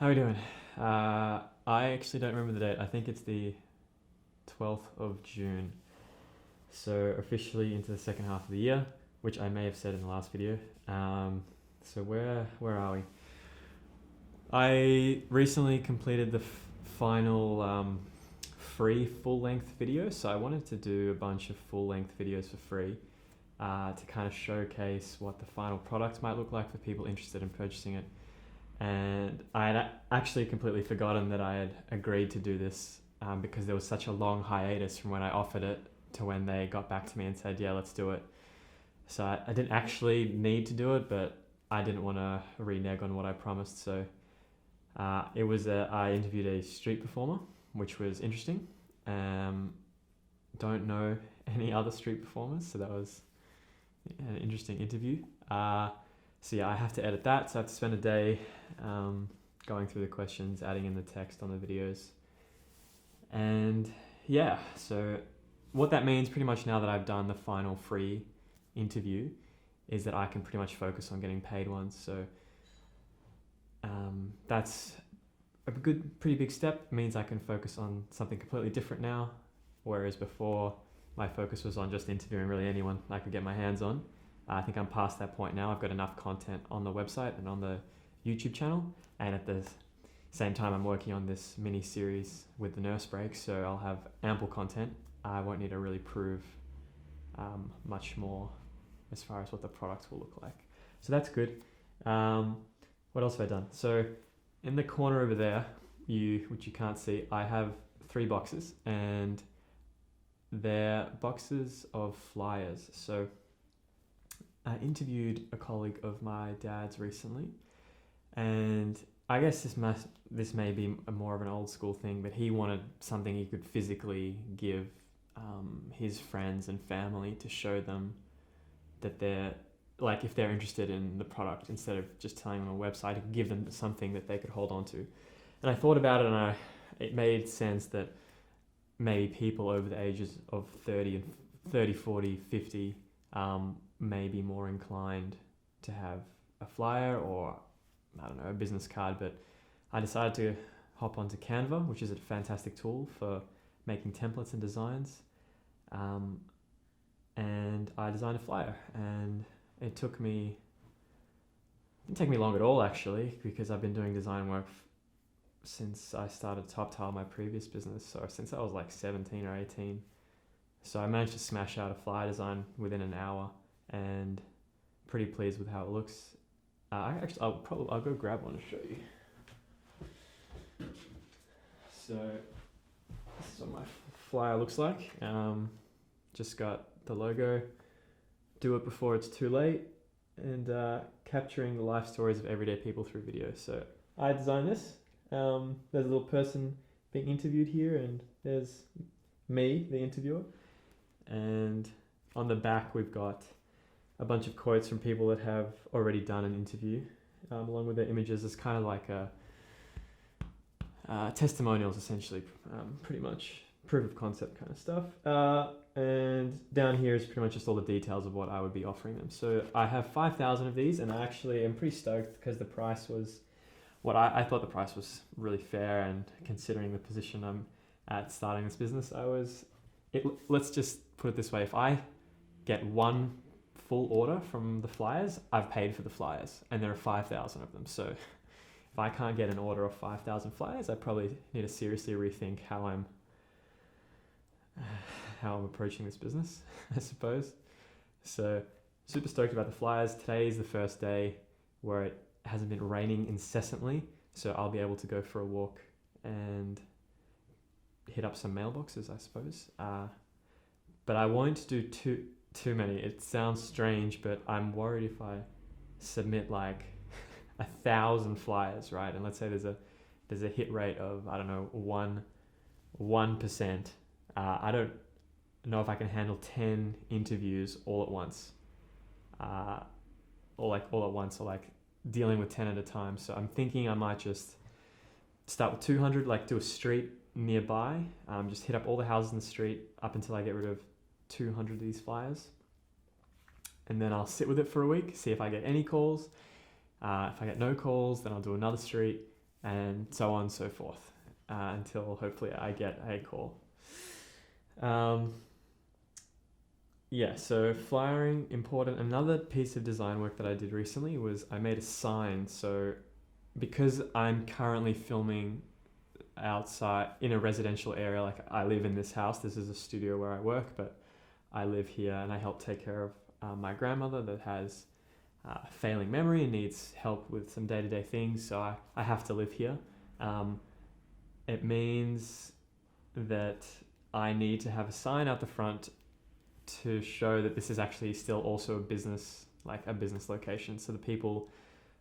How are we doing? I actually don't remember the date. I think it's the 12th of June. So officially into the second half of the year, which I may have said in the last video. So where are we? I recently completed the final free full-length video. So I wanted to do a bunch of full-length videos for free to kind of showcase what the final product might look like for people interested in purchasing it. And I had actually completely forgotten that I had agreed to do this because there was such a long hiatus from when I offered it to when they got back to me and said, yeah, let's do it. So I didn't actually need to do it, but I didn't want to renege on what I promised. So I interviewed a street performer, which was interesting. Don't know any other street performers, so that was an interesting interview. So yeah, I have to edit that, so I have to spend a day going through the questions, adding in the text on the videos. And yeah, so what that means pretty much now that I've done the final free interview is that I can pretty much focus on getting paid ones. So that's a pretty big step. It means I can focus on something completely different now, whereas before my focus was on just interviewing really anyone I could get my hands on. I think I'm past that point now. I've got enough content on the website and on the YouTube channel, and at the same time I'm working on this mini series with the nurse break, so I'll have ample content. I won't need to really prove much more as far as what the product will look like. So that's good. What else have I done? So in the corner over there, which you can't see, I have 3 boxes, and they're boxes of flyers. So I interviewed a colleague of my dad's recently, and I guess this may be more of an old school thing, but he wanted something he could physically give his friends and family to show them that they're, like, if they're interested in the product, instead of just telling them on a website, he could give them something that they could hold on to. And I thought about it, and it made sense that maybe people over the ages of 30, 40, 50 may be more inclined to have a flyer or, I don't know, a business card. But I decided to hop onto Canva, which is a fantastic tool for making templates and designs. And I designed a flyer, and it didn't take me long at all, actually, because I've been doing design work since I started Top Tile, my previous business, so since I was like 17 or 18. So I managed to smash out a flyer design within an hour, and pretty pleased with how it looks. I'll go grab one to show you. So this is what my flyer looks like. Just got the logo, do it before it's too late, and capturing the life stories of everyday people through video. So I designed this. There's a little person being interviewed here, and there's me, the interviewer. And on the back, we've got a bunch of quotes from people that have already done an interview, along with their images. It's kind of like testimonials, essentially, pretty much proof of concept kind of stuff. And down here is pretty much just all the details of what I would be offering them. So I have 5,000 of these, and I actually am pretty stoked because the price was what I thought the price was really fair, and considering the position I'm at starting this business, let's just put it this way: if I get one full order from the flyers, I've paid for the flyers, and there are 5,000 of them. So if I can't get an order of 5,000 flyers, I probably need to seriously rethink how I'm approaching this business, I suppose. So super stoked about the flyers. Today is the first day where it hasn't been raining incessantly, so I'll be able to go for a walk and hit up some mailboxes, I suppose. But I won't do too many. It sounds strange, but I'm worried if I submit like 1,000 flyers, right? And let's say there's a hit rate of, I don't know, 1%. I don't know if I can handle 10 interviews all at once, or like dealing with 10 at a time. So I'm thinking I might just start with 200, like do a street nearby, just hit up all the houses in the street up until I get rid of 200 of these flyers, and then I'll sit with it for a week, see if I get any calls. If I get no calls, then I'll do another street, and so on and so forth, until hopefully I get a call. Yeah, so flyering, important. Another piece of design work that I did recently was I made a sign. So because I'm currently filming outside in a residential area, like I live in this house, this is a studio where I work, but I live here and I help take care of my grandmother that has failing memory and needs help with some day-to-day things, so I have to live here. It means that I need to have a sign out the front to show that this is actually still also a business, like a business location. So the people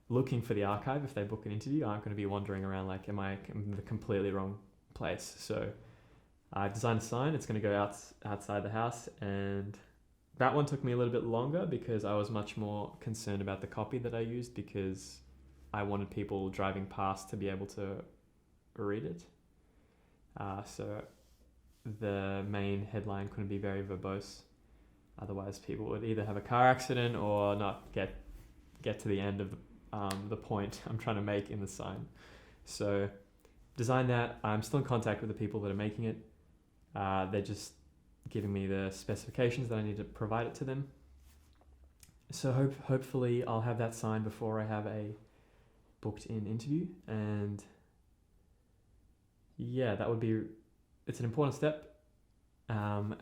looking for the archive, if they book an interview, aren't going to be wandering around like, am I in the completely wrong place? So I designed a sign. It's going to go outside the house, and that one took me a little bit longer because I was much more concerned about the copy that I used, because I wanted people driving past to be able to read it. So the main headline couldn't be very verbose. Otherwise, people would either have a car accident or not get to the end of the point I'm trying to make in the sign. So design that. I'm still in contact with the people that are making it. They're just giving me the specifications that I need to provide it to them. So hopefully I'll have that signed before I have a booked in interview. And yeah, it's an important step.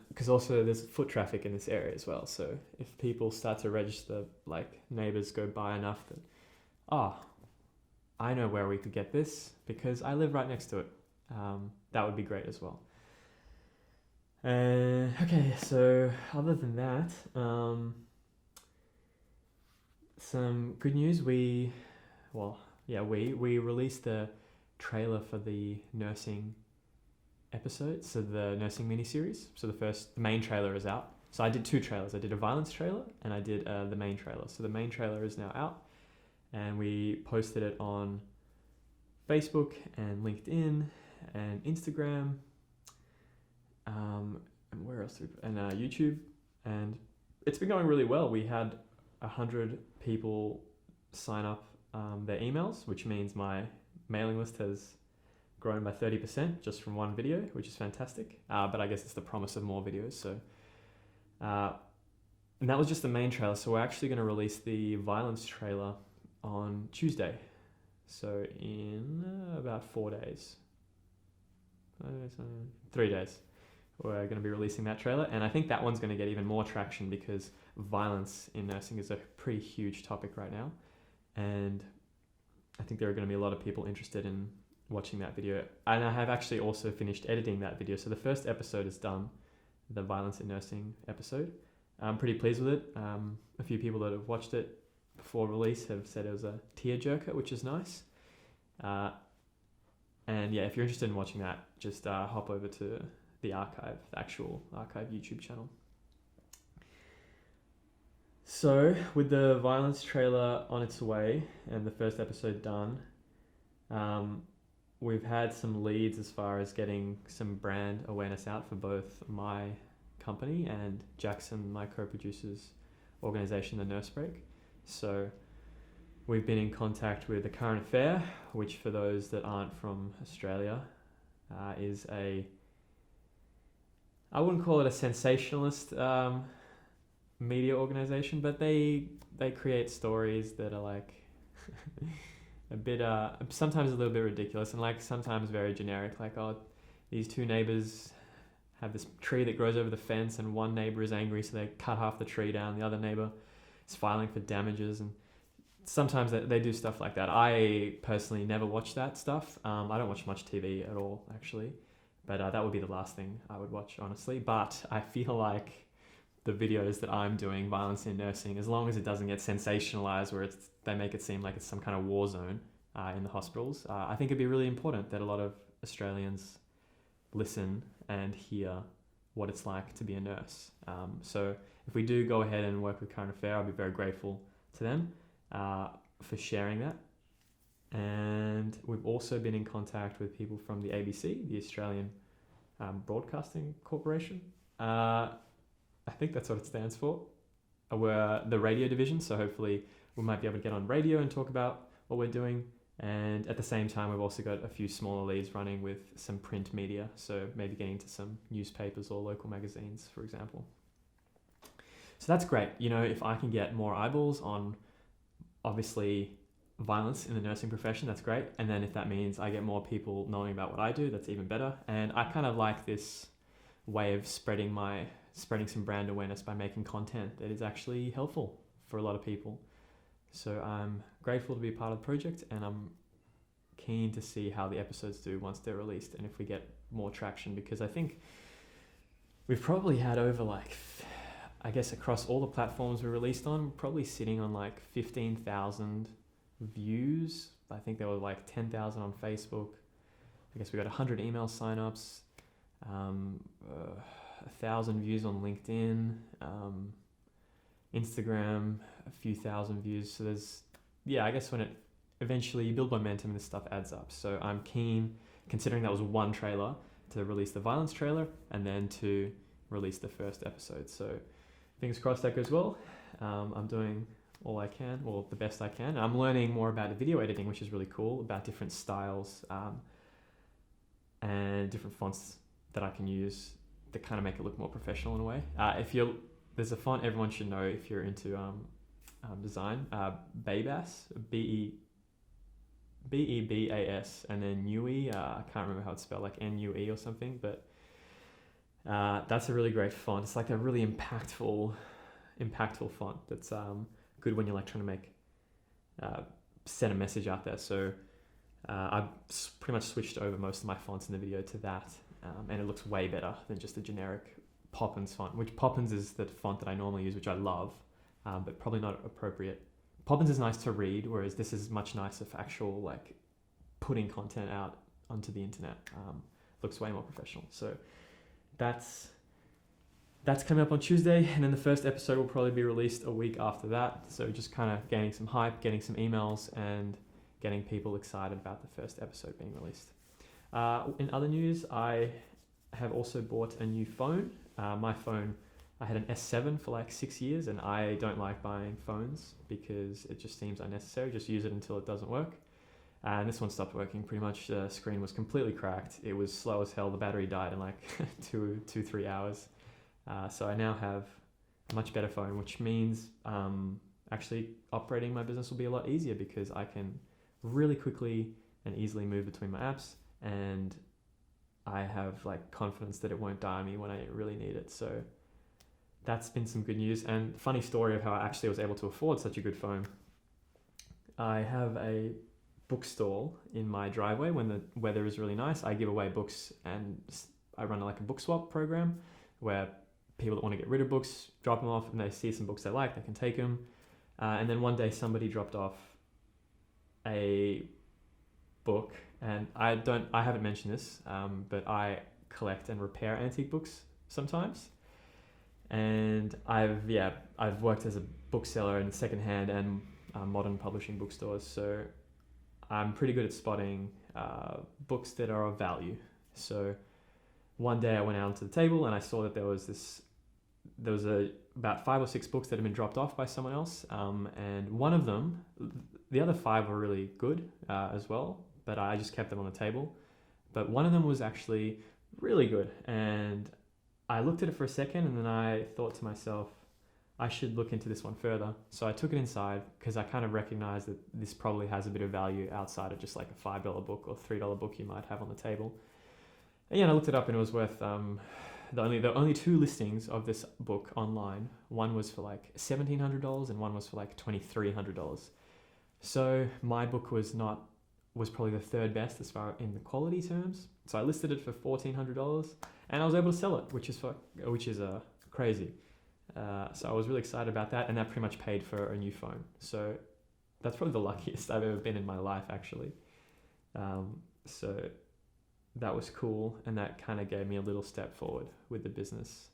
Because also there's foot traffic in this area as well. So if people start to register, like neighbors go by enough that, I know where we could get this because I live right next to it. That would be great as well. Okay, so other than that, some good news. We released the trailer for the nursing episode, so the nursing miniseries. So the main trailer is out. So I did 2 trailers. I did a violence trailer and I did the main trailer. So the main trailer is now out, and we posted it on Facebook and LinkedIn and Instagram, and where else? And YouTube, and it's been going really well. We had 100 people sign up their emails, which means my mailing list has grown by 30% just from one video, which is fantastic. But I guess it's the promise of more videos. So, and that was just the main trailer. So we're actually going to release the violence trailer on Tuesday. So in about 4 days, 3 days, we're going to be releasing that trailer. And I think that one's going to get even more traction because violence in nursing is a pretty huge topic right now. And I think there are going to be a lot of people interested in watching that video. And I have actually also finished editing that video. So the first episode is done, the violence in nursing episode. I'm pretty pleased with it. A few people that have watched it before release have said it was a tearjerker, which is nice. And yeah, if you're interested in watching that, just hop over to the actual archive YouTube channel. So with the violence trailer on its way and the first episode done, we've had some leads as far as getting some brand awareness out for both my company and Jackson, my co-producer's organization, The Nurse Break. So we've been in contact with The Current Affair, which for those that aren't from Australia, is I wouldn't call it a sensationalist media organization, but they create stories that are like a bit sometimes a little bit ridiculous and like sometimes very generic, like, oh, these 2 neighbors have this tree that grows over the fence and one neighbor is angry so they cut half the tree down, the other neighbor is filing for damages, and sometimes they do stuff like that. I personally never watch that stuff. I don't watch much TV at all, actually, but that would be the last thing I would watch, honestly. But I feel like the videos that I'm doing, violence in nursing, as long as it doesn't get sensationalized where they make it seem like it's some kind of war zone in the hospitals, I think it'd be really important that a lot of Australians listen and hear what it's like to be a nurse. So if we do go ahead and work with Current Affair, I'll be very grateful to them for sharing that. And we've also been in contact with people from the ABC, the Australian Broadcasting Corporation. I think that's what it stands for. We're the radio division, so hopefully we might be able to get on radio and talk about what we're doing And at the same time, we've also got a few smaller leads running with some print media. So maybe getting into some newspapers or local magazines, for example. So that's great. If I can get more eyeballs on, obviously, violence in the nursing profession, that's great. And then if that means I get more people knowing about what I do, that's even better. And I kind of like this way of spreading some brand awareness by making content that is actually helpful for a lot of people. So I'm grateful to be a part of the project, and I'm keen to see how the episodes do once they're released and if we get more traction, because I think we've probably had over across all the platforms we're released on, we're probably sitting on 15,000 views. I think there were 10,000 on Facebook. I guess we got 100 email signups, 1,000 views on LinkedIn, Instagram, a few thousand views. So I guess when eventually you build momentum, this stuff adds up. So I'm keen, considering that was one trailer, to release the violence trailer and then to release the first episode. So fingers crossed that goes well. I'm doing all I can, or the best I can. I'm learning more about video editing, which is really cool, about different styles and different fonts that I can use that kind of make it look more professional in a way. There's a font everyone should know if you're into design, Bebas, Bebas, and then Nui. I can't remember how it's spelled, Nue or something, but that's a really great font. It's a really impactful font that's good when you're trying to send a message out there. So I've pretty much switched over most of my fonts in the video to that, and it looks way better than just the generic Poppins font, which Poppins is the font that I normally use, which I love, but probably not appropriate. Poppins is nice to read, whereas this is much nicer for actual putting content out onto the internet. Looks way more professional. So that's coming up on Tuesday, and then the first episode will probably be released a week after that. So just kind of gaining some hype, getting some emails, and getting people excited about the first episode being released. In other news, I have also bought a new phone. My phone, I had an S7 for 6 years, and I don't like buying phones because it just seems unnecessary. Just use it until it doesn't work. And this one stopped working pretty much. The screen was completely cracked. It was slow as hell. The battery died in 2-3 hours. So I now have a much better phone, which means actually operating my business will be a lot easier because I can really quickly and easily move between my apps, and I have confidence that it won't die on me when I really need it. So that's been some good news. And funny story of how I actually was able to afford such a good phone. I have a bookstore in my driveway. When the weather is really nice, I give away books, and I run a book swap program where people that want to get rid of books drop them off, and they see some books they like, they can take them. And then one day somebody dropped off a book, and I haven't mentioned this, but I collect and repair antique books sometimes. And I've worked as a bookseller in secondhand and modern publishing bookstores, so I'm pretty good at spotting books that are of value. So one day I went out onto the table and I saw that there was about 5 or 6 books that had been dropped off by someone else, and one of them, the other 5 were really good as well, but I just kept them on the table. But one of them was actually really good, and I looked at it for a second, and then I thought to myself, I should look into this one further. So I took it inside because I kind of recognized that this probably has a bit of value outside of just a $5 book or $3 book you might have on the table. And I looked it up, and it was worth the only 2 listings of this book online. One was for $1,700 and one was for $2,300. So my book was probably the third best as far in the quality terms. So I listed it for $1,400, and I was able to sell it, which is crazy. So I was really excited about that, and that pretty much paid for a new phone. So that's probably the luckiest I've ever been in my life, actually. So that was cool, and that kind of gave me a little step forward with the business.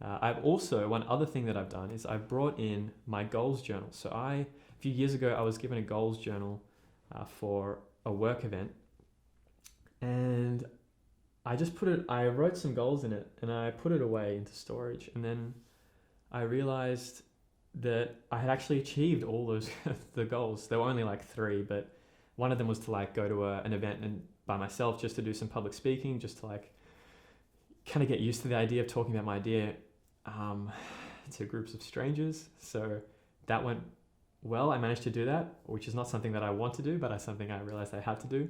I've also, one other thing that I've done is I've brought in my goals journal. So a few years ago, I was given a goals journal for a work event, and I wrote some goals in it, and I put it away into storage, and then I realized that I had actually achieved all those the goals. There were only 3, but one of them was to like go to an event and by myself just to do some public speaking, just to like kind of get used to the idea of talking about my idea to groups of strangers. So that went well. I managed to do that, which is not something that I want to do, but it's something I realized I had to do.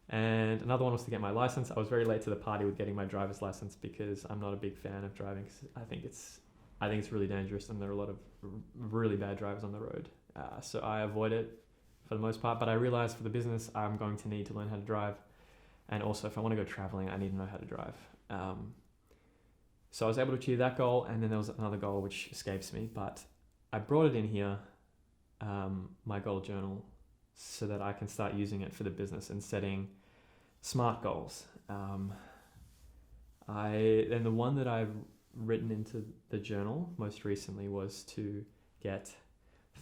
And another one was to get my license. I was very late to the party with getting my driver's license because I'm not a big fan of driving. I think it's really dangerous, and there are a lot of really bad drivers on the road. So I avoid it for the most part. But I realized for the business, I'm going to need to learn how to drive, and also if I want to go traveling, I need to know how to drive. So I was able to achieve that goal, and then there was another goal which escapes me, but I brought it in here, my goal journal, so that I can start using it for the business and setting smart goals. And the one that I've written into the journal most recently was to get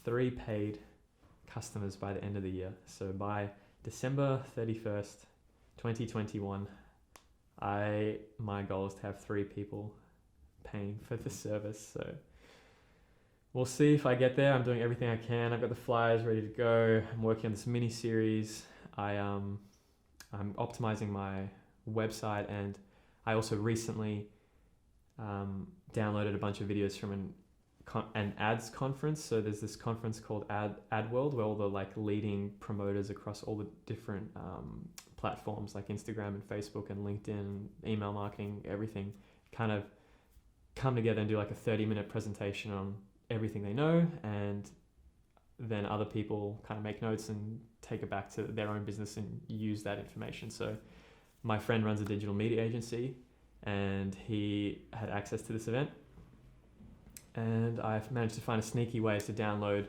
3 paid customers by the end of the year. So by December 31st, 2021, my goal is to have 3 people paying for the service. So we'll see if I get there. I'm doing everything I can. I've got the flyers ready to go. I'm working on this mini series. I'm optimizing my website, and I also recently downloaded a bunch of videos from an ads conference. So there's this conference called AdWorld, where all the like leading promoters across all the different platforms like Instagram and Facebook and LinkedIn, email marketing, everything kind of come together and do like a 30-minute presentation on everything they know, and then other people kind of make notes and take it back to their own business and use that information. So my friend runs a digital media agency, and he had access to this event, and I've managed to find a sneaky way to download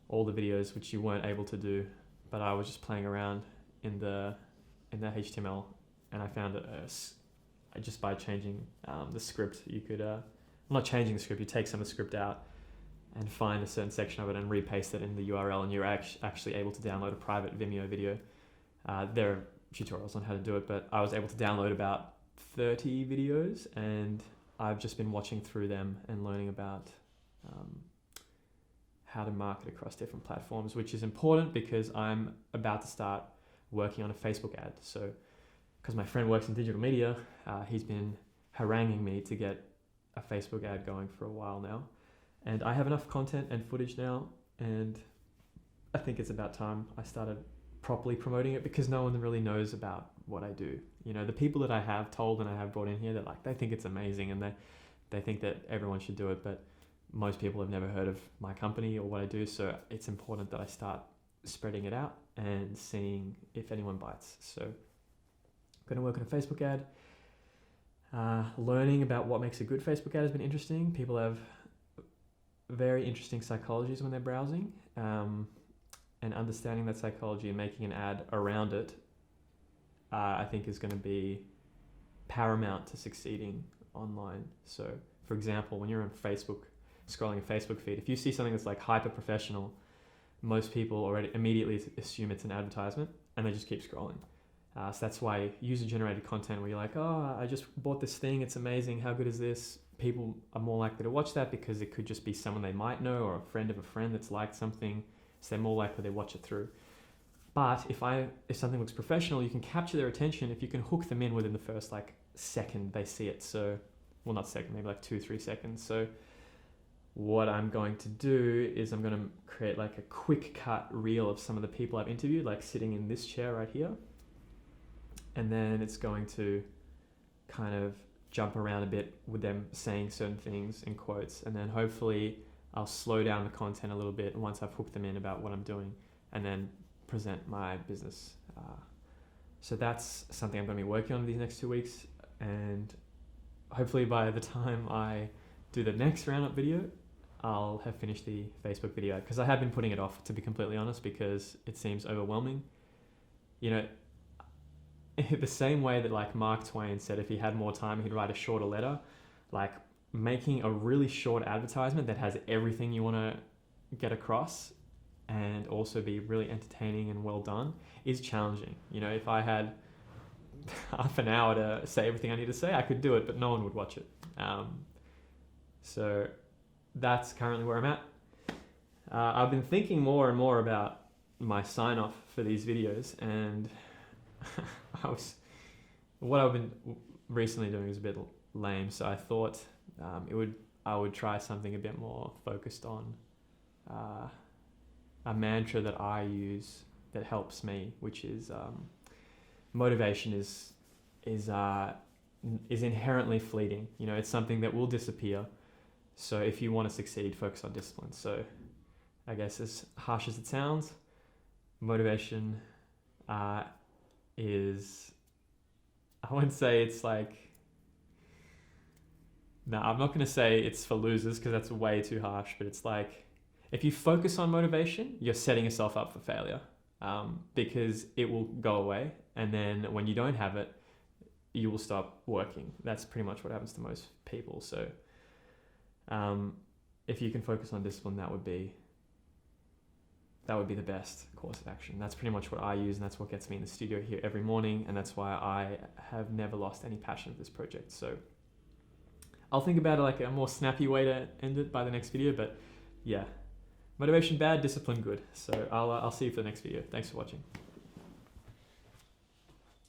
all the videos, which you weren't able to do, but I was just playing around in the HTML, and I found just by changing the script, you could not changing the script, you take some of the script out and find a certain section of it and repaste it in the URL, and you're actually able to download a private Vimeo video. There are tutorials on how to do it, but I was able to download about 30 videos, and I've just been watching through them and learning about how to market across different platforms, which is important because I'm about to start working on a Facebook ad. So because my friend works in digital media, he's been haranguing me to get a Facebook ad going for a while now. And I have enough content and footage now, and I think it's about time I started properly promoting it, because no one really knows about what I do. You know, the people that I have told and I have brought in here, they think it's amazing, and they think that everyone should do it, but most people have never heard of my company or what I do. So it's important that I start spreading it out and seeing if anyone bites. So I'm going to work on a Facebook ad. Learning about what makes a good Facebook ad has been interesting. People have very interesting psychologies when they're browsing, and understanding that psychology and making an ad around it, I think is going to be paramount to succeeding online. So for example, when you're on Facebook, scrolling a Facebook feed, if you see something that's like hyper professional, most people already immediately assume it's an advertisement, and they just keep scrolling. So that's why user-generated content, where you're like, oh, I just bought this thing, it's amazing, how good is this? People are more likely to watch that because it could just be someone they might know or a friend of a friend that's liked something, so they're more likely to watch it through. But if something looks professional, you can capture their attention if you can hook them in within the first like second they see it. So, well, not second, maybe like 2-3 seconds. So what I'm going to do is I'm going to create like a quick cut reel of some of the people I've interviewed, like sitting in this chair right here. And then it's going to kind of jump around a bit with them saying certain things in quotes. And then hopefully I'll slow down the content a little bit once I've hooked them in about what I'm doing, and then present my business. So that's something I'm going to be working on these next 2 weeks. And hopefully by the time I do the next roundup video, I'll have finished the Facebook video, because I have been putting it off, to be completely honest, because it seems overwhelming. You know, the same way that like Mark Twain said if he had more time he'd write a shorter letter, like making a really short advertisement that has everything you want to get across and also be really entertaining and well done is challenging. You know, if I had half an hour to say everything I need to say, I could do it, but no one would watch it. So that's currently where I'm at. I've been thinking more and more about my sign-off for these videos, and what I've been recently doing is a bit lame, so I thought I would try something a bit more focused on a mantra that I use that helps me, which is motivation is inherently fleeting. You know, it's something that will disappear. So if you want to succeed, focus on discipline. So I guess as harsh as it sounds, motivation is, I wouldn't say it's like, no, I'm not going to say it's for losers because that's way too harsh, but it's like, if you focus on motivation, you're setting yourself up for failure, because it will go away. And then when you don't have it, you will stop working. That's pretty much what happens to most people. So if you can focus on discipline, that would be the best course of action. That's pretty much what I use, and that's what gets me in the studio here every morning, and that's why I have never lost any passion for this project. So I'll think about it like a more snappy way to end it by the next video, but yeah, motivation bad, discipline good. So I'll see you for the next video. Thanks for watching.